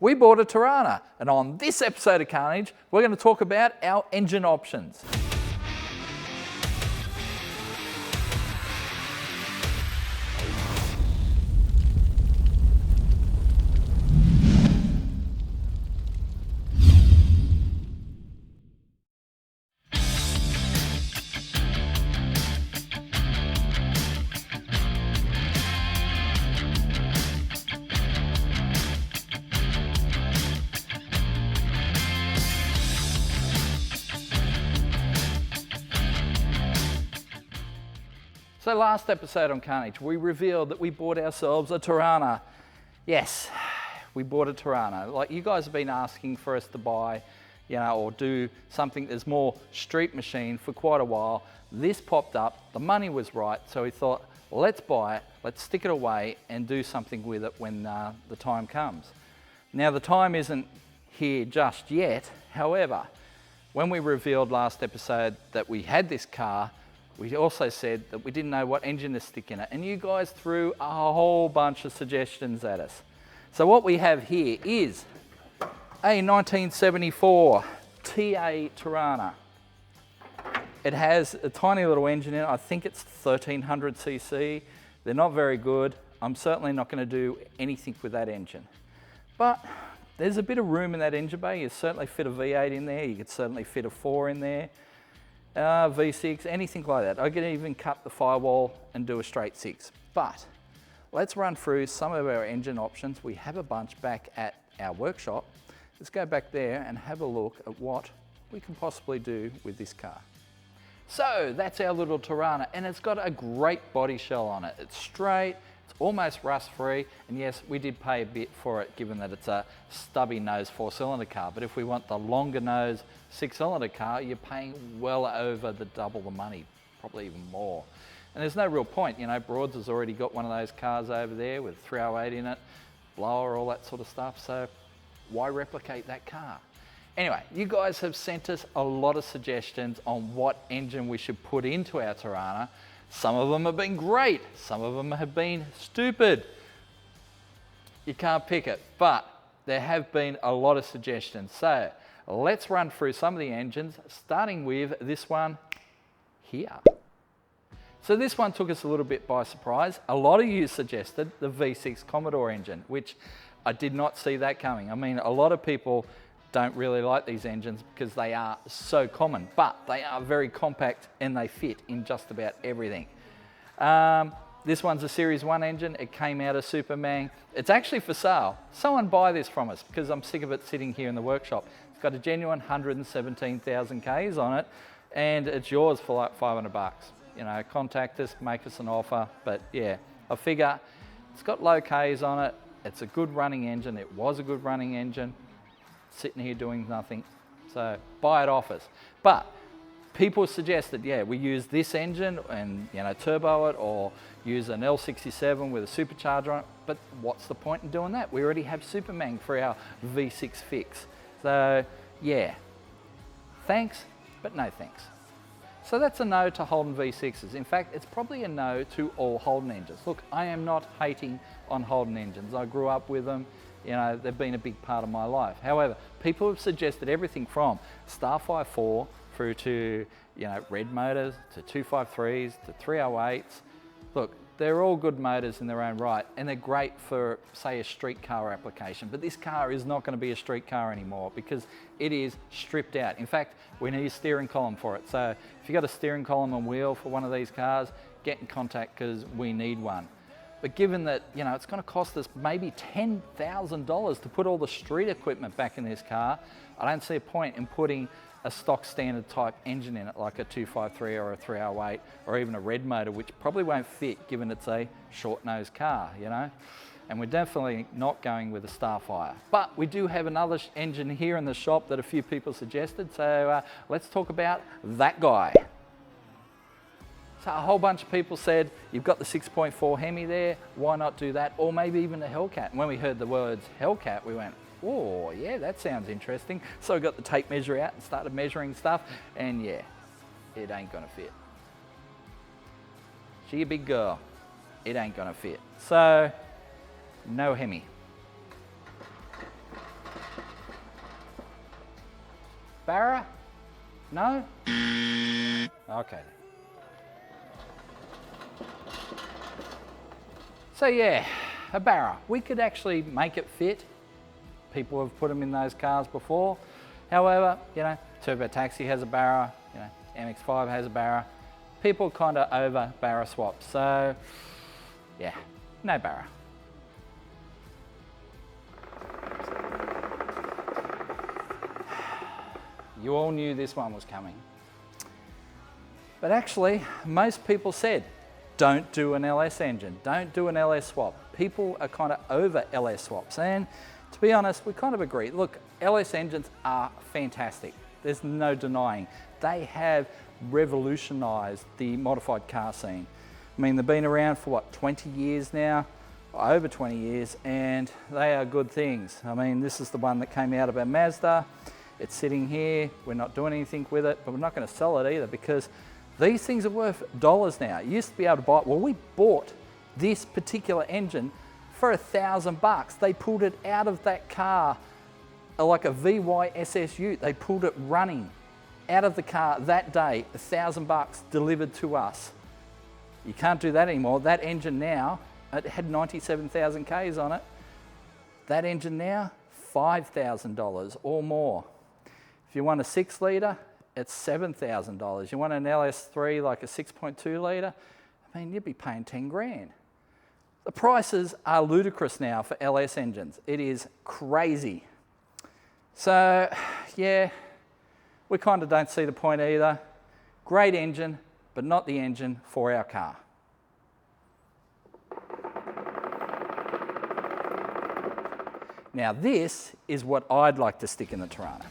We bought a Torana, and on this episode of Carnage, we're going to talk about our engine options. So last episode on Carnage, we revealed that we bought ourselves a Torana. Yes, we bought a Torana. Like you guys have been asking for us to buy, or do something that's more street machine for quite a while. This popped up, the money was right, so we thought, let's buy it, let's stick it away and do something with it when the time comes. Now the time isn't here just yet. However, when we revealed last episode that we had this car, we also said that we didn't know what engine to stick in it, and you guys threw a whole bunch of suggestions at us. So what we have here is a 1974 TA Torana. It has a tiny little engine in it. I think it's 1300 cc. They're not very good. I'm certainly not going to do anything with that engine. But there's a bit of room in that engine bay. You certainly fit a V8 in there. You could certainly fit a 4 in there. V6, anything like that. I could even cut the firewall and do a straight 6. But let's run through some of our engine options. We have a bunch back at our workshop. Let's go back there and have a look at what we can possibly do with this car. So that's our little Torana, and it's got a great body shell on it. It's straight, it's almost rust-free, and yes, we did pay a bit for it given that it's a stubby nose 4-cylinder car, but if we want the longer nose 6-cylinder car, you're paying well over the double the money, probably even more. And there's no real point, Broads has already got one of those cars over there with 308 in it, blower, all that sort of stuff, so why replicate that car? Anyway, you guys have sent us a lot of suggestions on what engine we should put into our Torana. Some of them have been great, some of them have been stupid. You can't pick it, but there have been a lot of suggestions. So let's run through some of the engines, starting with this one here. So this one took us a little bit by surprise. A lot of you suggested the V6 Commodore Engine, which I did not see that coming. I mean, a lot of people don't really like these engines because they are so common, but they are very compact and they fit in just about everything. This one's a Series 1 engine. It came out of Superman. It's actually for sale. Someone buy this from us because I'm sick of it sitting here in the workshop. It's got a genuine 117,000 Ks on it, and it's yours for like 500 bucks. Contact us, make us an offer, but yeah, I figure it's got low Ks on it. It's a good running engine. It was a good running engine. Sitting here doing nothing, so buy it off us. But people suggested, we use this engine and turbo it, or use an L67 with a supercharger on it. But what's the point in doing that? We already have Superman for our V6 fix. So yeah, thanks, but no thanks. So that's a no to Holden V6s. In fact, it's probably a no to all Holden engines. Look, I am not hating on Holden engines. I grew up with them. They've been a big part of my life. However, people have suggested everything from Starfire 4 through to, red motors, to 253s, to 308s. Look, they're all good motors in their own right, and they're great for, say, a street car application. But this car is not going to be a street car anymore because it is stripped out. In fact, we need a steering column for it. So if you've got a steering column and wheel for one of these cars, get in contact because we need one. But given that, it's going to cost us maybe $10,000 to put all the street equipment back in this car, I don't see a point in putting a stock standard type engine in it, like a 253 or a 308, or even a red motor, which probably won't fit given it's a short nosed car, And we're definitely not going with a Starfire. But we do have another engine here in the shop that a few people suggested, so let's talk about that guy. So a whole bunch of people said, you've got the 6.4 Hemi there, why not do that? Or maybe even the Hellcat. And when we heard the words Hellcat, we went, oh yeah, that sounds interesting. So we got the tape measure out and started measuring stuff, and yeah, it ain't gonna fit. She a big girl, it ain't gonna fit. So, no Hemi. Barra? No? Okay. So yeah, a Barra. We could actually make it fit. People have put them in those cars before. However, you know, Turbo Taxi has a Barra, you know, MX-5 has a Barra. People kind of over Barra swaps. So yeah, no Barra. You all knew this one was coming. But actually, most people said, don't do an LS engine, don't do an LS swap. People are kind of over LS swaps. And to be honest, we kind of agree. Look, LS engines are fantastic. There's no denying. They have revolutionized the modified car scene. I mean, they've been around for what, 20 years now? Over 20 years, and they are good things. I mean, this is the one that came out of our Mazda. It's sitting here, we're not doing anything with it, but we're not going to sell it either because these things are worth dollars now. You used to be able to buy it. Well, we bought this particular engine for $1,000. They pulled it out of that car like a VYSS Ute. They pulled it running out of the car that day, $1,000 delivered to us. You can't do that anymore. That engine now, it had 97,000 Ks on it. That engine now, $5,000 or more. If you want a 6 litre, it's $7,000. You want an LS3 like a 6.2 litre, I mean, you'd be paying 10 grand. The prices are ludicrous now for LS engines. It is crazy. So yeah, we kind of don't see the point either. Great engine, but not the engine for our car. Now this is what I'd like to stick in the Torana,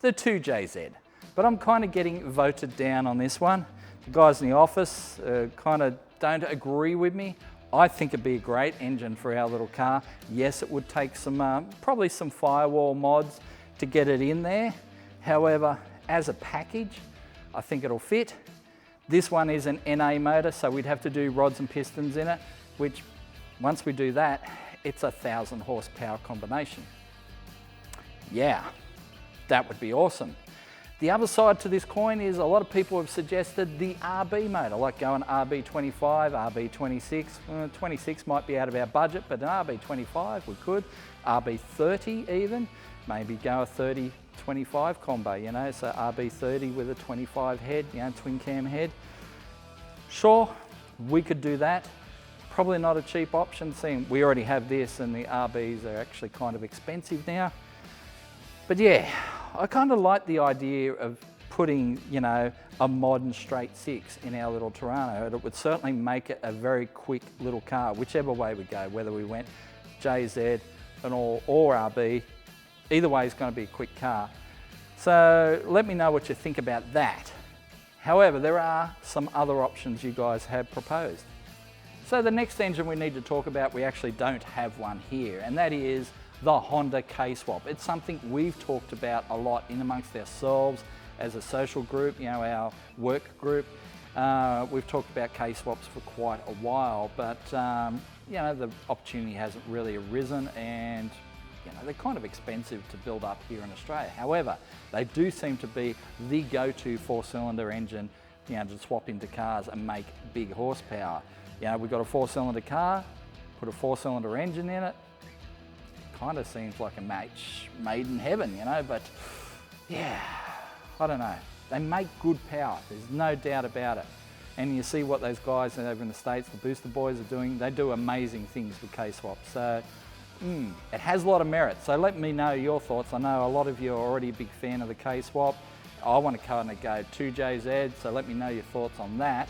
the 2JZ. But I'm kind of getting voted down on this one. The guys in the office kind of don't agree with me. I think it'd be a great engine for our little car. Yes, it would take some, probably some firewall mods to get it in there. However, as a package, I think it'll fit. This one is an NA motor, so we'd have to do rods and pistons in it, which once we do that, it's a 1,000 horsepower combination. Yeah, that would be awesome. The other side to this coin is a lot of people have suggested the RB motor, like going RB25, RB26. 26 might be out of our budget, but an RB25 we could. RB30 even, maybe go a 30-25 combo, you know, so RB30 with a 25 head, you know, twin cam head. Sure, we could do that. Probably not a cheap option, seeing we already have this and the RBs are actually kind of expensive now. But yeah, I kind of like the idea of putting, you know, a modern straight six in our little Torana. It would certainly make it a very quick little car, whichever way we go, whether we went JZ and or RB, either way is going to be a quick car. So let me know what you think about that. However, there are some other options you guys have proposed. So the next engine we need to talk about, we actually don't have one here, and that is the Honda K-Swap. It's something we've talked about a lot in amongst ourselves as a social group, you know, our work group. We've talked about K-Swaps for quite a while, but you know, the opportunity hasn't really arisen, and you know, they're kind of expensive to build up here in Australia. However, they do seem to be the go-to four-cylinder engine, you know, to swap into cars and make big horsepower. You know, we've got a four-cylinder car, put a four-cylinder engine in it. Kind of seems like a match made in heaven, you know, but yeah, I don't know. They make good power, there's no doubt about it. And you see what those guys over in the States, the Booster Boys, are doing. They do amazing things with K-Swaps. So it has a lot of merit. So let me know your thoughts. I know a lot of you are already a big fan of the K-Swap. I want to kind of go 2JZ, so let me know your thoughts on that.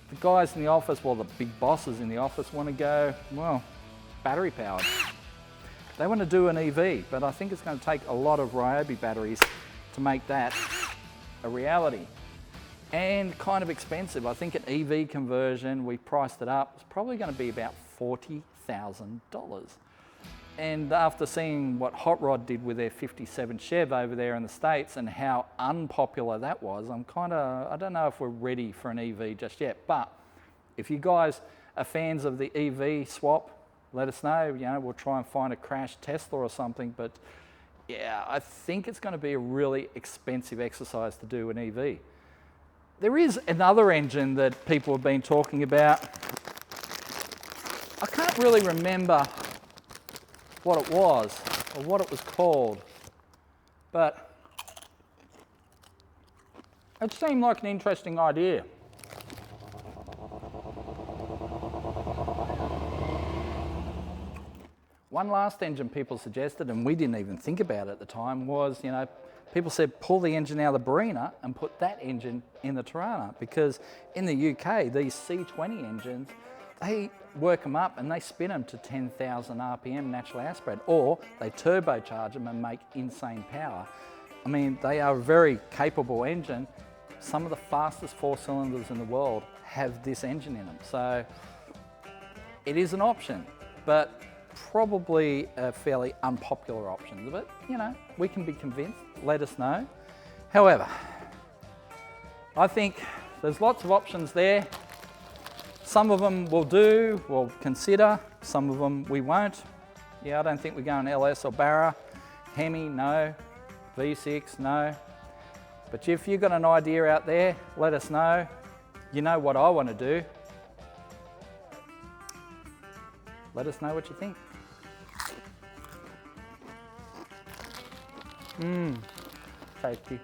The guys in the office, well, the big bosses in the office want to go, well, battery powered. They want to do an EV, but I think it's going to take a lot of Ryobi batteries to make that a reality. And kind of expensive. I think an EV conversion, we priced it up, it's probably going to be about $40,000. And after seeing what Hot Rod did with their 57 Chev over there in the States and how unpopular that was, I'm kind of, I don't know if we're ready for an EV just yet. But if you guys are fans of the EV swap, let us know. You know, we'll try and find a crashed Tesla or something. But yeah, I think it's going to be a really expensive exercise to do an EV. There is another engine that people have been talking about. I can't really remember what it was or what it was called, but it seemed like an interesting idea. One last engine people suggested, and we didn't even think about it at the time, was, you know, people said pull the engine out of the Barina and put that engine in the Torana, because in the UK, these C20 engines, they work them up and they spin them to 10,000 RPM naturally aspirated, or they turbocharge them and make insane power. I mean, they are a very capable engine. Some of the fastest 4 cylinders in the world have this engine in them. So it is an option, but probably a fairly unpopular option. But, you know, we can be convinced, let us know. However, I think there's lots of options there. Some of them we'll do, we'll consider, some of them we won't. Yeah, I don't think we're going LS or Barra. Hemi, no. V6, no. But if you've got an idea out there, let us know. You know what I want to do. Let us know what you think. Tasty.